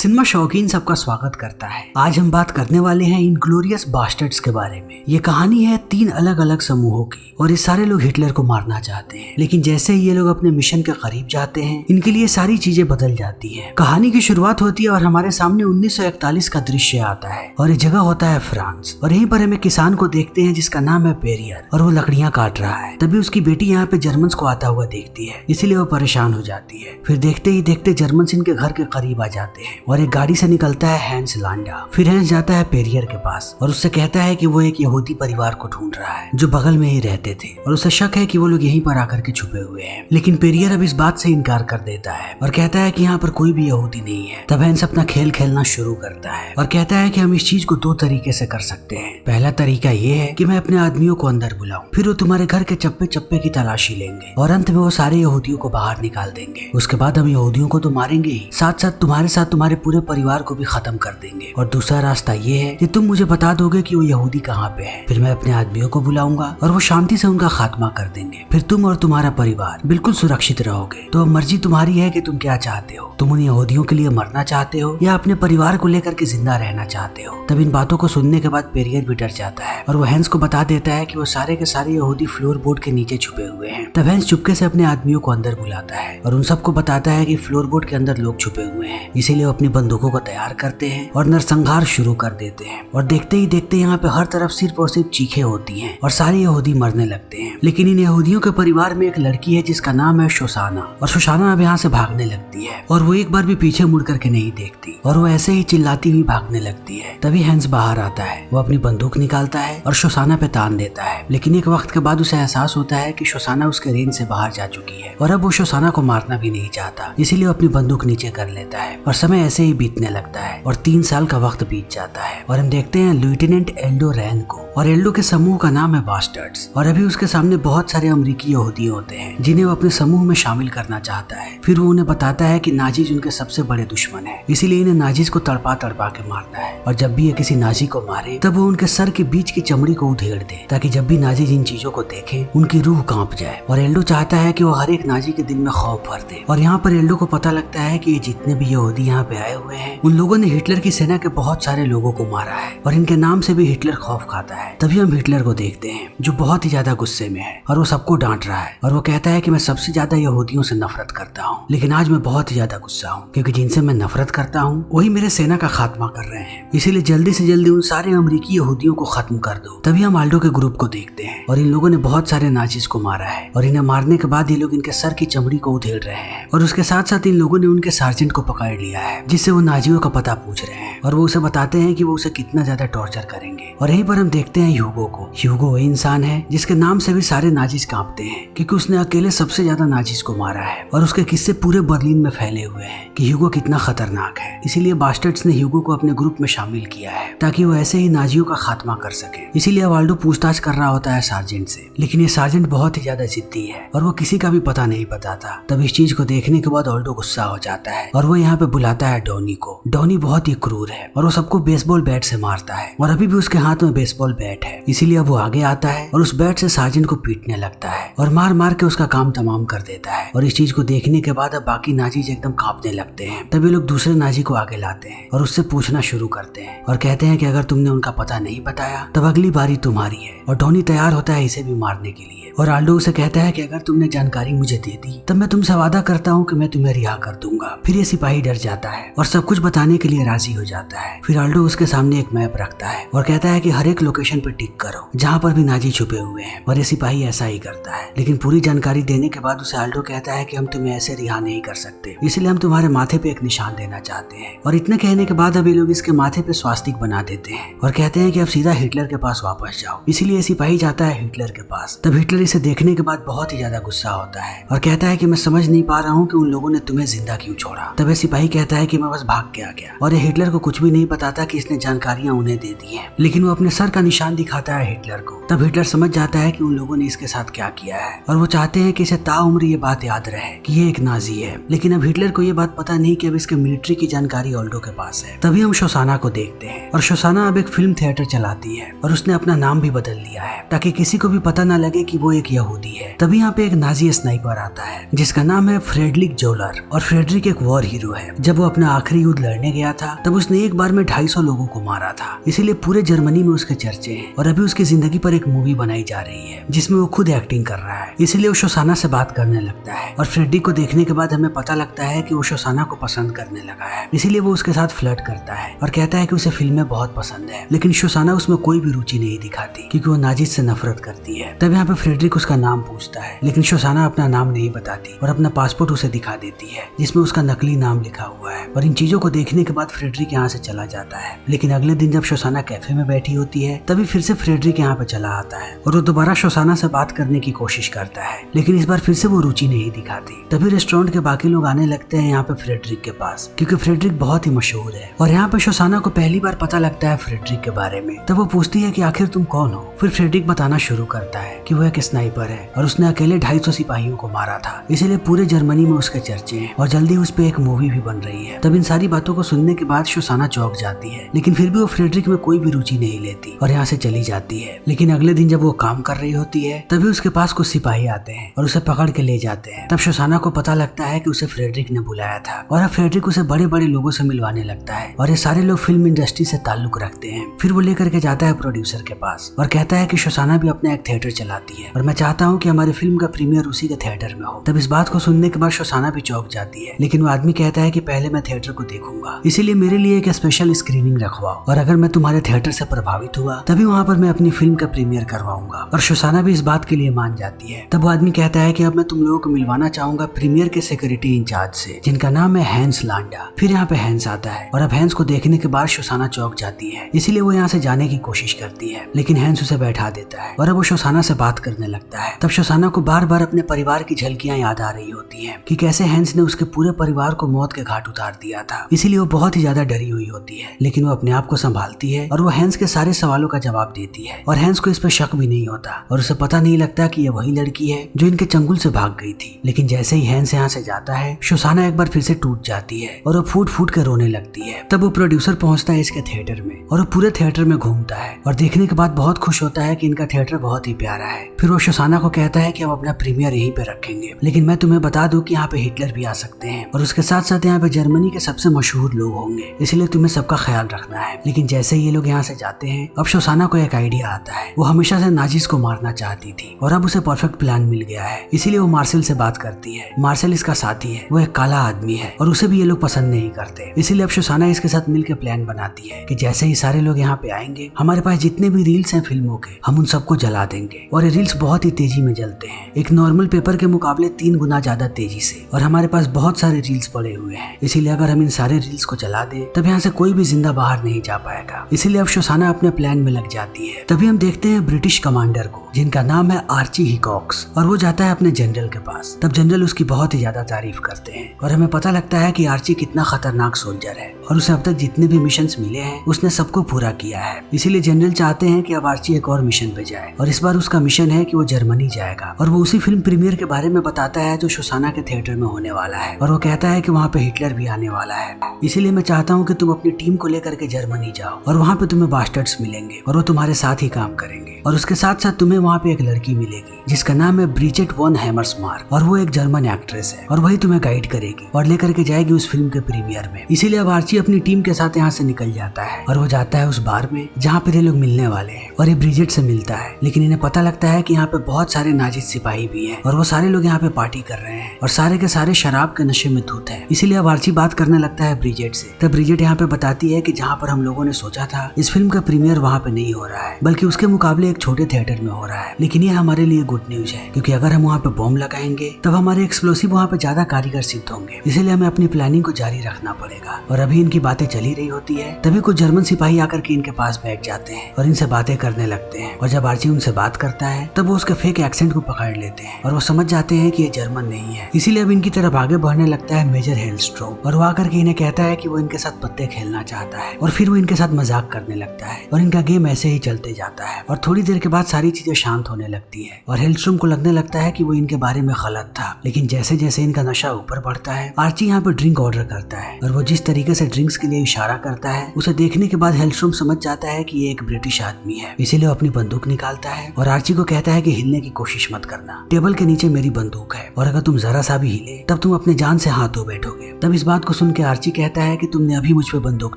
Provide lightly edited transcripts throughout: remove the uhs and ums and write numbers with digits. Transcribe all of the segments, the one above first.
Cinema शौकीन सबका स्वागत करता है। आज हम बात करने वाले हैं इनग्लोरियस बास्टर्ड्स के बारे में। ये कहानी है 3 अलग अलग समूहों की और ये सारे लोग हिटलर को मारना चाहते हैं, लेकिन जैसे ही ये लोग अपने मिशन के करीब जाते हैं इनके लिए सारी चीजें बदल जाती हैं। कहानी की शुरुआत होती है और हमारे सामने 1941 का दृश्य आता है और ये जगह होता है फ्रांस। और यहीं पर हम एक किसान को देखते हैं जिसका नाम है पेरियर और वो लकड़ियां काट रहा है। तभी उसकी बेटी यहाँ पे जर्मन्स को आता हुआ देखती है, इसीलिए वो परेशान हो जाती है। फिर देखते ही देखते जर्मन्स इनके घर के करीब आ जाते हैं और एक गाड़ी से निकलता है हैंस लांडा। फिर हैंस जाता है पेरियर के पास और उससे कहता है कि वो एक यहूदी परिवार को ढूंढ रहा है जो बगल में ही रहते थे और उसे शक है कि वो लोग यहीं पर आकर के छुपे हुए हैं। लेकिन पेरियर अब इस बात से इनकार कर देता है और कहता है कि यहाँ पर कोई भी यहूदी नहीं है। तब हैंस अपना खेल खेलना शुरू करता है और कहता है कि हम इस चीज को 2 तरीके से कर सकते हैं। पहला तरीका ये है कि मैं अपने आदमियों को अंदर बुलाऊं, फिर वो तुम्हारे घर के चप्पे चप्पे की तलाशी लेंगे और अंत में वो सारे यहूदियों को बाहर निकाल देंगे। उसके बाद हम यहूदियों को तो मारेंगे ही, साथ साथ तुम्हारे पूरे परिवार को भी खत्म कर देंगे। और दूसरा रास्ता ये है कि तुम मुझे बता दोगे कि वो यहूदी कहाँ पे है, फिर मैं अपने आदमियों को बुलाऊंगा और वो शांति से उनका खात्मा कर देंगे। फिर तुम और तुम्हारा परिवार बिल्कुल सुरक्षित रहोगे। तो अब मर्जी तुम्हारी है कि तुम क्या चाहते हो, तुम उन यहूदियों के लिए मरना चाहते हो या अपने परिवार को लेकर के जिंदा रहना चाहते हो। तब इन बातों को सुनने के बाद पेरियर भी डर जाता है और वो हैंस को बता देता है कि वो सारे के सारे यहूदी फ्लोर बोर्ड के नीचे छुपे हुए हैं। तब हैंस चुपके से अपने आदमियों को अंदर बुलाता है और उन सबको बताता है कि फ्लोर बोर्ड के अंदर लोग छुपे हुए हैं। इसीलिए वो अपनी बंदूकों को तैयार करते हैं और नरसंहार शुरू कर देते हैं। और देखते ही देखते यहाँ पे हर तरफ सिर्फ और सिर्फ चीखें होती हैं और सारे यहूदी मरने लगते हैं। लेकिन इन यहूदियों के परिवार में एक लड़की है जिसका नाम है शोशाना और शोशाना अब यहाँ से भागने लगती है और वो एक बार भी पीछे मुड़ करके नहीं देखती और वो ऐसे ही चिल्लाती हुई भागने लगती है। तभी हैंस बाहर आता है, वो अपनी बंदूक निकालता है और शोशाना पे तान देता है। लेकिन एक वक्त के बाद उसे एहसास होता है कि शोशाना उसके रेंज से बाहर जा चुकी है और अब वो शोशाना को मारना भी नहीं चाहता, इसीलिए वो अपनी बंदूक नीचे कर लेता है और समय ऐसे ही बीतने लगता है और 3 साल का वक्त बीत जाता है और हम देखते हैं लेफ्टिनेंट एल्डो रैन को। और एल्डो के समूह का नाम है बास्टर्ड्स और अभी उसके सामने बहुत सारे अमेरिकी यहूदी होते हैं जिन्हें वो अपने समूह में शामिल करना चाहता है। फिर वो उन्हें बताता है कि नाजीज उनके सबसे बड़े दुश्मन है, इसीलिए इन्हें नाजीज को तड़पा तड़पा के मारना है और जब भी ये किसी नाजी को मारे तब वो उनके सर के बीच की चमड़ी को उधेड़ दे ताकि जब भी नाजीज इन चीजों को देखे उनकी रूह कांप जाए। और एल्डो चाहता है कि वो हर एक नाजी के दिल में खौफ भर दे। और यहाँ पर एल्डो को पता लगता है कि ये जितने भी यहूदी यहाँ पे आए हुए हैं उन लोगों ने हिटलर की सेना के बहुत सारे लोगों को मारा है और इनके नाम से भी हिटलर खौफ खाता है। तभी हम हिटलर को देखते हैं जो बहुत ही ज्यादा गुस्से में है और वो सबको डांट रहा है और वो कहता है कि मैं सबसे ज्यादा यहूदियों से नफरत करता हूँ, लेकिन आज मैं बहुत ही ज्यादा गुस्सा हूँ क्योंकि जिनसे मैं नफरत करता हूँ वही मेरे सेना का खात्मा कर रहे हैं, इसीलिए जल्दी से जल्दी उन सारे अमेरिकी यहूदियों को खत्म कर दो। तभी हम आल्डो के ग्रुप को देखते हैं और इन लोगों ने बहुत सारे नाजीज को मारा है और इन्हें मारने के बाद ये लोग इनके सर की चमड़ी को उधेड़ रहे हैं और उसके साथ साथ इन लोगों ने उनके सार्जेंट को पकड़ लिया है जिससे वो नाजियों का पता पूछ रहे हैं और वो उसे बताते हैं कि वो उसे कितना ज्यादा टॉर्चर करेंगे। और यहीं पर हम देखते हैं ह्यूगो को। ह्यूगो वही इंसान है जिसके नाम से भी सारे नाजीज कांपते हैं क्योंकि उसने अकेले सबसे ज्यादा नाजीज को मारा है और उसके किस्से पूरे बर्लिन में फैले हुए हैं कि ह्यूगो कितना खतरनाक है। इसीलिए बास्टर्ड्स ने ह्यूगो को अपने ग्रुप में शामिल किया है ताकि वो ऐसे ही नाजियों का खात्मा कर सके। इसीलिए वाल्डो पूछताछ कर रहा होता है सार्जेंट से, लेकिन ये सार्जेंट बहुत ही ज्यादा जिद्दी है और वो किसी का भी पता नहीं बताता। तब इस चीज को देखने के बाद वाल्डो गुस्सा हो जाता है और वो यहाँ पे बुलाता है डॉनी को। डॉनी बहुत ही क्रूर है और वो सबको बेसबॉल बैट से मारता है और अभी भी उसके हाथ में बेसबॉल बैट है, इसीलिए वो आगे आता है और उस बैट से सार्जेंट को पीटने लगता है और मार मार के उसका काम तमाम कर देता है। और इस चीज को देखने के बाद अब बाकी नाजीज एकदम कांपने लगते हैं। तभी लोग दूसरे नाजी को आगे लाते हैं और उससे पूछना शुरू करते हैं और कहते हैं कि अगर तुमने उनका पता नहीं बताया तब अगली बारी तुम्हारी है। और डॉनी तैयार होता है इसे भी मारने के लिए और आल्डो उसे कहता है कि अगर तुमने जानकारी मुझे दे दी तब मैं तुमसे वादा करता हूँ कि मैं तुम्हें रिहा कर दूंगा। फिर ये सिपाही डर जाता है और सब कुछ बताने के लिए राजी हो जाता है। फिर आल्डो उसके सामने एक मैप रखता है और कहता है कि हर एक लोकेशन पे टिक करो जहाँ पर भी नाजी छुपे हुए हैं और ये सिपाही ऐसा ही करता है। लेकिन पूरी जानकारी देने के बाद उसे आल्डो कहता है कि हम तुम्हें ऐसे रिहा नहीं कर सकते, इसलिए हम तुम्हारे माथे पे एक निशान देना चाहते हैं। और इतने कहने के बाद अब ये लोग इसके माथे पे स्वास्तिक बना देते हैं और कहते हैं कि अब सीधा हिटलर के पास वापस जाओ। इसीलिए सिपाही जाता है हिटलर के पास। तब हिटलर इसे देखने के बाद बहुत ही ज्यादा गुस्सा होता है और कहता है कि मैं समझ नहीं पा रहा हूँ कि उन लोगों ने तुम्हें जिंदा क्यों छोड़ा। तब सिपाही कहता है कि मैं बस भाग के आ गया और ये हिटलर को कुछ भी नहीं बताता कि इसने जानकारियां उन्हें दे दी हैं, लेकिन वो अपने सर का निशान दिखाता है हिटलर को। तब हिटलर समझ जाता है कि उन लोगों ने इसके साथ क्या किया है और वो चाहते हैं कि इसे ताउम्र ये बात याद रहे कि ये एक नाजी है। लेकिन अब हिटलर को ये बात पता नहीं कि अब इसके मिलिट्री की जानकारी ऑल्डो के पास है। तभी हम शोसाना को देखते हैं और शोसाना अब एक फिल्म थिएटर चलाती है और उसने अपना नाम भी बदल लिया है ताकि किसी को भी पता न लगे कि वो एक यहूदी है। तभी यहाँ पे एक नाजी स्नाइपर आता है जिसका नाम है फ्रेडरिक जोलर और फ्रेडरिक एक वॉर हीरो है। जब वो अपना आखिरी युद्ध लड़ने गया था तब उसने एक बार में 250 लोगों को मारा था, इसीलिए पूरे जर्मनी में उसके चर्चे हैं और अभी उसकी जिंदगी पर एक मूवी बनाई जा रही है जिसमें वो खुद एक्टिंग कर रहा है। इसीलिए वो शोसाना से बात करने लगता है और फ्रेडरिक को देखने के बाद हमें पता लगता है कि वो शोसाना को पसंद करने लगा है, इसीलिए वो उसके साथ फ्लर्ट करता है और कहता है कि उसे फिल्में बहुत पसंद है। लेकिन शोसाना उसमें कोई भी रुचि नहीं दिखाती क्योंकि वो नाजिस से नफरत करती है। तब यहाँ पे फ्रेडरिक उसका नाम पूछता है लेकिन शोसाना अपना नाम नहीं बताती और अपना पासपोर्ट उसे दिखा देती है जिसमें उसका नकली नाम लिखा हुआ है। और इन चीजों को देखने के बाद फ्रेडरिक यहाँ से चला जाता है। लेकिन अगले दिन जब शोसाना कैफे में बैठी होती है तभी फिर से फ्रेडरिक यहाँ पे चला आता है और वो दोबारा शोसाना से बात करने की कोशिश करता है, लेकिन इस बार फिर से वो रुचि नहीं दिखाती। तभी रेस्टोरेंट के बाकी लोग आने लगते हैं यहाँ पे फ्रेडरिक के पास क्योंकि फ्रेडरिक बहुत ही मशहूर है। और यहाँ पे शोसाना को पहली बार पता लगता है फ्रेडरिक के बारे में। तब वो पूछती है कि आखिर तुम कौन हो। फिर फ्रेडरिक बताना शुरू करता है कि वो एक स्नाइपर है और उसने अकेले 250 सिपाहियों को मारा था, इसीलिए पूरे जर्मनी में उसके चर्चे हैं और जल्दी उस पे एक मूवी भी बन रही है। तब इन सारी बातों को सुनने के बाद शोसाना चौंक जाती है, लेकिन फिर भी वो फ्रेडरिक में कोई भी रुचि नहीं लेती और यहाँ से चली जाती है। लेकिन अगले दिन जब वो काम कर रही होती है तभी उसके पास कुछ सिपाही आते हैं और उसे पकड़ के ले जाते हैं। तब शोसाना को पता लगता है कि उसे फ्रेडरिक ने बुलाया था और अब फ्रेडरिक उसे बड़े बड़े लोगों से मिलवाने लगता है और ये सारे लोग फिल्म इंडस्ट्री से ताल्लुक रखते हैं। फिर वो लेकर के जाता है प्रोड्यूसर के पास और कहता है कि शोसाना भी अपना एक थिएटर चलाती है और मैं चाहता हूँ कि हमारी फिल्म का प्रीमियर उसी के थिएटर में हो। तब इस बात को सुनने के बाद शोसाना भी चौंक जाती है, लेकिन वो आदमी कहता है कि पहले मैं थिएटर को देखूंगा, इसीलिए मेरे लिए एक स्पेशल स्क्रीनिंग रखवाओ और अगर मैं तुम्हारे थिएटर से प्रभावित हुआ तभी वहाँ पर मैं अपनी फिल्म का प्रीमियर करवाऊंगा। और शोसाना भी इस बात के लिए मान जाती है। तब वो आदमी कहता है कि अब मैं तुम लोगों को मिलवाना चाहूंगा प्रीमियर के सिक्योरिटी इंचार्ज से जिनका नाम है हैंस लांडा। फिर यहाँ पे हैंस आता है और अब हैंस को देखने के बाद शोसाना चौंक जाती है, इसीलिए वो यहाँ से जाने की कोशिश करती है, लेकिन हैंस उसे बैठा देता है और अब वो शोसाना से बात करने लगता है। तब शोसाना को बार बार अपने परिवार की झलकियां याद आ रही होती हैं कि कैसे हैंस ने उसके पूरे परिवार को मौत के घाट उतार दिया था, इसीलिए वो बहुत ही ज्यादा डरी हुई होती है। लेकिन वो अपने आप को संभालती है और वो हैंस के सारे सवालों का जवाब देती है और हैंस को इस पर शक भी नहीं होता और उसे पता नहीं लगता कि ये वही लड़की है जो इनके चंगुल से भाग गई थी। लेकिन जैसे ही हैंस यहाँ से जाता है शोसाना एक बार फिर से टूट जाती है और वो फूट फूट के रोने लगती है। तब वो प्रोड्यूसर पहुंचता है इसके थिएटर में और वो पूरे थिएटर में घूमता है और देखने के बाद बहुत खुश होता है कि इनका थिएटर बहुत ही प्यारा है। फिर वो शोसाना को कहता है कि हम अपना प्रीमियर यहीं पे रखेंगे, लेकिन मैं तुम्हें बता दूं कि यहाँ पे हिटलर भी आ सकते हैं और उसके साथ साथ यहाँ पे जर्मनी के सबसे मशहूर लोग होंगे, इसलिए तुम्हें सबका ख्याल रखना है। लेकिन जैसे ही ये लोग यहाँ से जाते हैं अब शोसाना को एक आइडिया आता है। वो हमेशा से नाजिस को मारना चाहती थी और अब उसे परफेक्ट प्लान मिल गया है, इसीलिए वो मार्सेल से बात करती है। मार्सेल इसका साथी है, वो एक काला आदमी है और उसे भी ये लोग पसंद नहीं करते, इसीलिए अब शोसाना इसके साथ मिलकर प्लान बनाती है कि जैसे ही सारे लोग यहाँ पे आएंगे हमारे पास जितने भी रील्स हैं फिल्मों के हम उन सबको जला देंगे और ये रील्स बहुत ही तेजी में जलते हैं, एक नॉर्मल पेपर के मुकाबले 3 गुना ज्यादा तेजी से। और हमारे पास बहुत सारे रील्स पड़े हुए हैं, इसीलिए अगर हम इन सारे रील्स को जला दें तब यहाँ से कोई भी जिंदा बाहर नहीं जा पाएगा। इसीलिए अब शोसाना अपने प्लान में लग जाती है। तभी हम देखते हैं ब्रिटिश कमांडर को जिनका नाम है आर्ची हिकॉक्स और वो जाता है अपने जनरल के पास। तब जनरल उसकी बहुत ही ज्यादा तारीफ करते हैं और हमें पता लगता है कि आर्ची कितना खतरनाक सोल्जर है और उसे अब तक जितने भी मिशंस मिले हैं उसने सबको पूरा किया है। इसीलिए जनरल चाहते हैं कि अब आर्ची एक और मिशन पे जाए और इस बार उसका मिशन है कि वो जर्मनी जाएगा और वो उसी फिल्म प्रीमियर के बारे में बताता है जो शोसाना के थिएटर में होने वाला है और वो कहता है कि वहाँ पे हिटलर भी आने वाला है। इसीलिए मैं चाहता हूँ कि तुम अपनी टीम को लेकर के जर्मनी जाओ और वहाँ पे तुम्हें बास्टर्ड्स मिलेंगे और वो तुम्हारे साथ ही काम करेंगे और उसके साथ साथ तुम्हें वहाँ पे एक लड़की मिलेगी जिसका नाम है ब्रिजेट वॉन हैमर्समार्क और वो एक जर्मन एक्ट्रेस है और वही तुम्हें गाइड करेगी और लेकर के जाएगी उस फिल्म के प्रीमियर में। इसीलिए अब आर्ची अपनी टीम के साथ यहाँ से निकल जाता है और वो जाता है उस बार में जहाँ पे ये लोग मिलने वाले हैं और ये ब्रिजेट से मिलता है, लेकिन इन्हें पता लगता है कि यहाँ पे बहुत सारे नाजिस सिपाही भी हैं और वो सारे लोग यहाँ पे पार्टी कर रहे हैं और सारे के सारे शराब के नशे में धुत है। इसीलिए अब आर्ची बात करने लगता है ब्रिजेट से। तब ब्रिजेट यहाँ पे बताती है कि जहाँ पर हम लोगों ने सोचा था इस फिल्म का प्रीमियर वहाँ पे नहीं हो रहा है, बल्कि उसके मुकाबले एक छोटे थिएटर में हो रहा है। लेकिन ये हमारे लिए गुड न्यूज है क्योंकि अगर हम वहाँ पे बॉम्ब लगाएंगे तब हमारे एक्सप्लोसिव वहाँ पे ज्यादा कारीगर सिद्ध होंगे, इसीलिए हमें अपनी प्लानिंग को जारी रखना पड़ेगा। और अभी इनकी बातें चली रही होती है तभी कुछ जर्मन सिपाही आकर के इनके पास बैठ जाते हैं और इनसे बातें करने लगते हैं और जब आर्ची उनसे बात करता है तब वो उसके फेक एक्सेंट को पकड़ लेते हैं और वो समझ जाते हैं कि ये जर्मन नहीं है। इसीलिए अब इनकी तरफ आगे बढ़ने लगता है मेजर हेलस्ट्रोम और वो आकर के इन्हें कहता है कि वो इनके साथ पत्ते खेलना चाहता है और फिर वो इनके साथ मजाक करने लगता है और इनका गेम ऐसे ही चलते जाता है। और थोड़ी देर के बाद सारी चीजें शांत होने लगती है और हेलस्ट्रॉम को लगने लगता है कि वो इनके बारे में गलत था। लेकिन जैसे जैसे इनका नशा ऊपर बढ़ता है, आर्ची यहाँ पे ड्रिंक ऑर्डर करता है और वो जिस तरीके से ड्रिंक्स के लिए इशारा करता है, उसे देखने के बाद हेलस्ट्रॉम समझ जाता है कि ये एक ब्रिटिश आदमी है। इसीलिए वो अपनी बंदूक निकालता है और आर्ची को कहता है कि हिलने की कोशिश मत करना, टेबल के नीचे मेरी बंदूक है और अगर तुम जरा सा भी हिले तब तुम अपने जान से हाथ धो बैठोगे। तब इस बात को सुन के आर्ची कहता है कि तुमने अभी मुझ पे बंदूक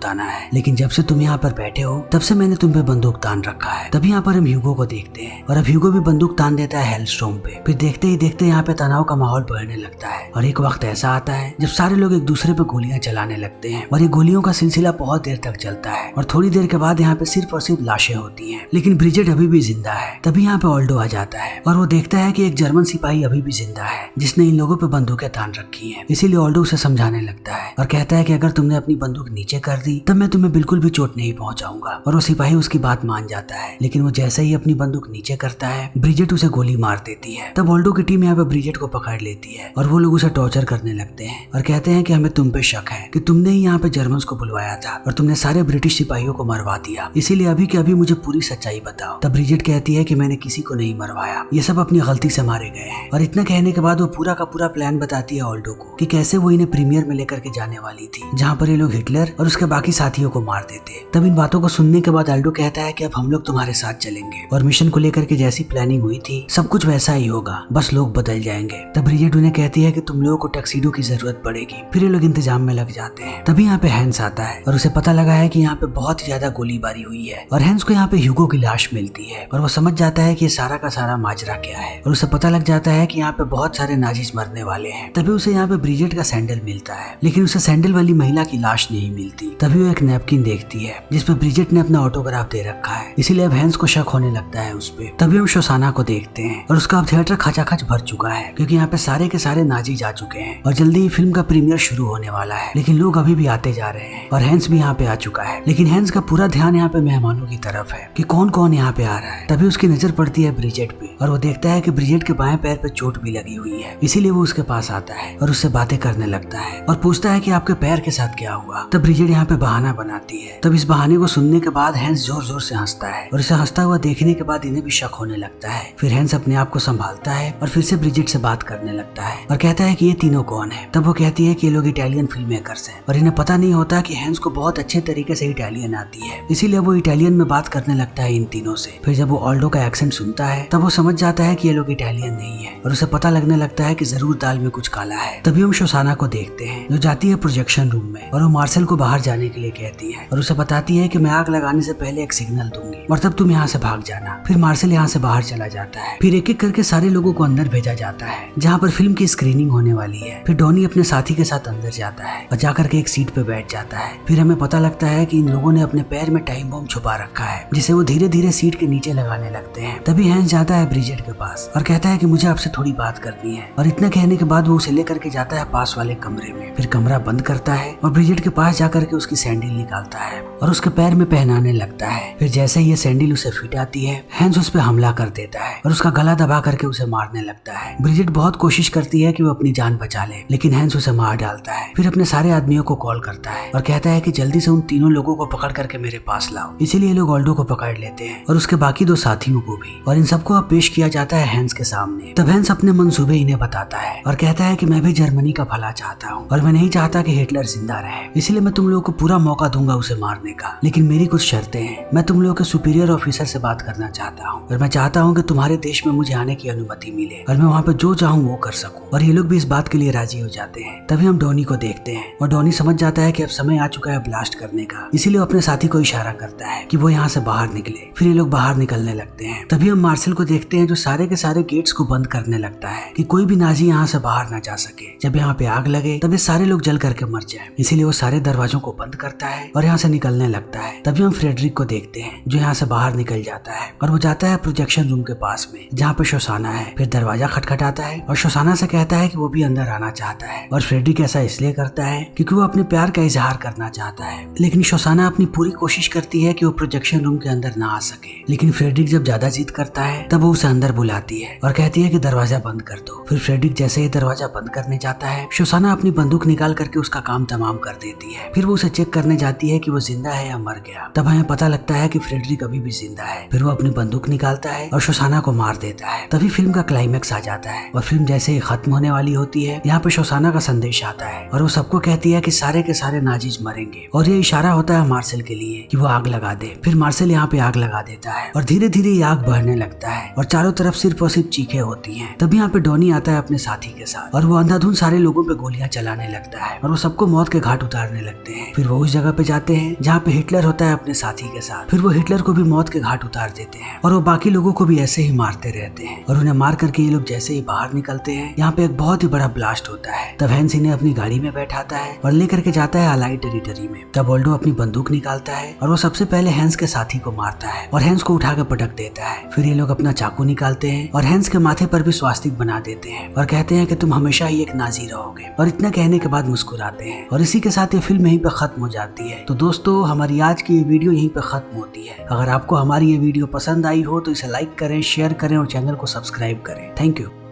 ताना है, लेकिन जब से तुम यहाँ पर बैठे हो तब से मैंने तुम पे बंदूक तान रखा है। तभी यहाँ पर हम ह्यूगो को देखते हैं और अब ह्यूगो भी बंदूक तान देता है हेलस्ट्रॉम पे। फिर देखते ही देखते यहाँ पे तनाव का माहौल बढ़ने लगता है और एक वक्त ऐसा आता है जब सारे लोग एक दूसरे पे गोलियां चलाने लगते हैं और ये गोलियों का सिलसिला बहुत देर तक चलता है और थोड़ी देर के बाद यहाँ पे सिर्फ और सिर्फ लाशें होती हैं, लेकिन ब्रिजेट अभी भी जिंदा है। तभी यहाँ पे ऑल्डो आ जाता है और वो देखता है कि एक जर्मन सिपाही अभी भी जिंदा है जिसने इन लोगों पे बंदूकें तान रखी हैं। इसीलिए ऑल्डो उसे समझाने लगता है और कहता है कि अगर तुमने अपनी बंदूक नीचे कर दी तब मैं तुम्हें बिल्कुल भी चोट नहीं पहुंचाऊंगा। और वो सिपाही उसकी बात मान जाता है, लेकिन वो जैसे ही अपनी बंदूक नीचे करता है, ब्रिजेट उसे गोली मार देती है। तब ऑल्डो की टीम यहाँ पे ब्रिजेट को पकड़ लेती है और वो लोग उसे टॉर्चर करने लगते हैं और कहते हैं कि हमें तुम पे शक है कि तुमने ही यहाँ पे जर्मन्स को बुलवाया था और तुमने सारे ब्रिटिश सिपाहियों को मरवा दिया, इसीलिए अभी के अभी मुझे पूरी सच्चाई बताओ। तब ब्रिजेट कहती है कि मैंने किसी को नहीं मरवाया, ये सब अपनी गलती से मारे गए हैं। और इतना कहने के बाद वो पूरा का पूरा प्लान बताती है ऑल्डो को कि कैसे वो इन्हें प्रीमियर में लेकर के जाने वाली थी, जहाँ पर ये लोग हिटलर और उसके बाकी साथियों को मार देते। तब इन बातों को सुनने के बाद ऑल्डो कहता है कि अब हम लोग तुम्हारे साथ चलेंगे और मिशन को लेकर के जैसी प्लानिंग हुई थी सब कुछ वैसा ही होगा, बस लोग बदल जाएंगे। तब ब्रिजेट उन्हें कहती है कि तुम लोगों को टक्सीडो की जरूरत पड़ेगी। फिर ये लोग इंतजाम में लग जाते हैं। तभी यहाँ पे हैंस आता है और उसे पता लगा है कि यहाँ पे बहुत ही ज्यादा गोलीबारी हुई है और हैंस को यहाँ पे ह्यूगो की लाश मिलती है और वो समझ जाता है कि ये सारा का सारा माजरा क्या है और उसे पता लग जाता है कि यहाँ पे बहुत सारे नाजीज मरने वाले हैं। तभी उसे यहाँ पे ब्रिजेट का सैंडल मिलता है, लेकिन उसे सैंडल वाली महिला की लाश नहीं मिलती। तभी वो एक नैपकिन देखती है जिसपे ब्रिजेट ने अपना ऑटोग्राफ दे रखा है, इसीलिए अब हैंस को शक होने लगता है उस पे। तभी हम शोसाना को देखते हैं और उसका अब थिएटर खचाखच भर चुका है क्योंकि यहाँ पे सारे के सारे नाजीज आ चुके हैं और जल्दी ही फिल्म का प्रीमियर शुरू होने वाला है, लेकिन लोग अभी भी आते जा रहे हैं और हैंस भी यहाँ पे आ चुका है। लेकिन हैंस का पूरा ध्यान यहाँ पे मेहमानों की तरफ है कि कौन कौन यहाँ पे आ रहा है। तभी उसकी नजर पड़ती है ब्रिजेट पे और वो देखता है कि ब्रिजेट के बाएं पैर पे चोट भी लगी हुई है, इसीलिए वो उसके पास आता है और उससे बातें करने लगता है और पूछता है कि आपके पैर के साथ क्या हुआ। तब ब्रिजेट यहाँ पे बहाना बनाती है। तब इस बहाने को सुनने के बाद हैंस जोर जोर से हंसता है और इसे हंसता हुआ देखने के बाद इन्हें भी शक होने लगता है। फिर हैंस अपने आप को संभालता है और फिर से ब्रिजेट से बात करने लगता है और कहता है कि ये तीनों कौन है। तब वो कहती है कि ये लोग इटालियन फिल्म मेकर्स हैं और इन्हें पता नहीं होता कि हैंस को बहुत अच्छे तरीके से इटालियन आती है, इसीलिए वो इटालियन में बात करने लगता है इन तीनों से। फिर जब वो ऑल्डो का एक्सेंट सुनता है तब वो समझ जाता है कि ये लोग इटालियन नहीं है और उसे पता लगने लगता है कि जरूर दाल में कुछ काला है। तभी हम शोसाना को देखते हैं जो जाती है प्रोजेक्शन रूम में और वो मार्सेल को बाहर जाने के लिए कहती है और उसे बताती है कि मैं आग लगाने से पहले एक सिग्नल दूंगी और तब तुम यहाँ से भाग जाना। फिर मार्सेल यहाँ से बाहर चला जाता है। फिर एक एक करके सारे लोगों को अंदर भेजा जाता है जहाँ पर फिल्म की स्क्रीनिंग होने वाली है। फिर डॉनी अपने साथी के साथ अंदर जाता है और जाकर के एक सीट पे बैठ जाता है। फिर हमें पता लगता है कि इन लोगों ने अपने पैर में टाइम बम छुपा रखा है जिसे वो धीरे धीरे सीट के नीचे लगाने लगते हैं। तभी हैंस जाता है ब्रिजेट के पास और कहता है कि मुझे आपसे थोड़ी बात करनी है और इतना कहने के बाद वो उसे लेकर के जाता है पास वाले कमरे में। फिर कमरा बंद करता है और ब्रिजेट के पास जाकर के उसकी सैंडल निकालता है और उसके पैर में पहनाने लगता है। फिर जैसे ही ये सैंडल उसे फिट आती है हैंस उस पर हमला कर देता है और उसका गला दबा करके उसे मारने लगता है। ब्रिजेट बहुत कोशिश करती है कि वो अपनी जान बचा ले, लेकिन हैंस उसे मार डालता है। फिर अपने सारे आदमियों को कॉल करता है और कहता है कि जल्दी से उन तीनों लोगों को पकड़ करके मेरे पास लाओ। इसीलिए लोग ऑल्डो को पकड़ लेते हैं और उसके बाकी दो साथियों को भी, और इन सबको अब पेश किया जाता है हैंस के सामने। तब हैंस अपने मंसूबे इन्हें बताता है और कहता है कि मैं भी जर्मनी का भला चाहता हूँ और मैं नहीं चाहता कि हिटलर जिंदा रहे, इसीलिए मैं तुम लोगों को पूरा मौका दूंगा उसे मारने का, लेकिन मेरी कुछ शर्तें हैं। मैं तुम लोगों के सुपीरियर ऑफिसर से बात करना चाहता हूँ और मैं चाहता हूँ कि तुम्हारे देश में मुझे आने की अनुमति मिले और मैं वहाँ पे जो चाहूँ वो कर सकूँ। और ये लोग भी इस बात के लिए राजी हो जाते हैं। तभी हम डॉनी को देखते हैं और डॉनी समझ जाता है कि अब समय आ चुका है ब्लास्ट करने का, इसीलिए अपने साथी को इशारा करता है कि वो यहाँ से बाहर निकले। फिर ये लोग बाहर निकलने लगते हैं। तभी हम मार्सेल को देखते हैं जो सारे के सारे गेट्स को बंद करने लगता है कि कोई भी नाजी यहाँ से बाहर ना जा सके। जब यहाँ पे आग लगे तब ये सारे लोग जल करके मर जाए, इसीलिए वो सारे दरवाजों को बंद करता है और यहाँ से निकलने लगता है। तभी हम फ्रेडरिक को देखते हैं जो यहाँ से बाहर निकल जाता है और वो जाता है प्रोजेक्शन रूम के पास में जहाँ पे शोसाना है। फिर दरवाजा खटखटाता है और शोसाना से कहता है कि वो भी अंदर आना चाहता है और फ्रेडरिक ऐसा इसलिए करता है क्योंकि वो अपने प्यार का इजहार करना चाहता है। लेकिन शोसाना अपनी पूरी कोशिश करती है कि वो प्रोजेक्शन रूम के अंदर ना आ सके, लेकिन फ्रेडरिक जब ज्यादा जिद करता है तब वो उसे अंदर बुलाती है और कहती है कि दरवाजा बंद कर दो। फिर फ्रेडरिक जैसे ही दरवाजा बंद करने जाता है शोसाना अपनी बंदूक निकाल करके उसका काम तमाम कर देती है है। फिर वो उसे चेक करने जाती है कि वो जिंदा है या मर गया। तब हमें पता लगता है कि फ्रेडरिक अभी भी जिंदा है। फिर वो अपनी बंदूक निकालता है और शोशाना को मार देता है। तभी फिल्म का क्लाइमेक्स आ जाता है और फिल्म जैसे ही खत्म होने वाली होती है, यहाँ पे शोशाना का संदेश आता है और वो सबको कहती है कि सारे के सारे नाजीज मरेंगे और ये इशारा होता है मार्शल के लिए कि वो आग लगा दे। फिर मार्शल यहाँ पे आग लगा देता है और धीरे धीरे ये आग बढ़ने लगता है और चारों तरफ सिर्फ और सिर्फ चीखें होती हैं। तभी यहाँ पे डॉनी आता है अपने साथी के साथ और वो अंधाधुंध सारे लोगों पे गोलियां चलाने लगता है और वो सबको मौत के घाट उतारने लगते हैं। फिर वो उस जगह पे जाते हैं जहाँ पे हिटलर होता है अपने साथी के साथ। फिर वो हिटलर को भी मौत के घाट उतार देते हैं और वो बाकी लोगों को भी ऐसे ही मारते रहते हैं और उन्हें मार करके ये लोग जैसे ही बाहर निकलते हैं, यहाँ पे एक बहुत ही बड़ा ब्लास्ट होता है। तब हैंस इन्हें अपनी गाड़ी में बैठाता है और लेकर के जाता है अलाई टेरिटरी में। तब ओल्डो अपनी बंदूक निकालता है और वो सबसे पहले हैंस के साथी को मारता है और हैंस को उठा के पटक देता है। फिर ये लोग अपना चाकू निकालते हैं और हैंस के माथे पर भी स्वास्तिक बना देते हैं और कहते हैं कि तुम हमेशा ही एक नाजी रहोगे, और इतना कहने के बाद मुस्कुराते हैं और इसी के साथ ये फिल्म यहीं पे खत्म हो जाती है। तो दोस्तों, हमारी आज की ये वीडियो यहीं पे खत्म होती है। अगर आपको हमारी ये वीडियो पसंद आई हो तो इसे लाइक करें, शेयर करें और चैनल को सब्सक्राइब करें। Thank you.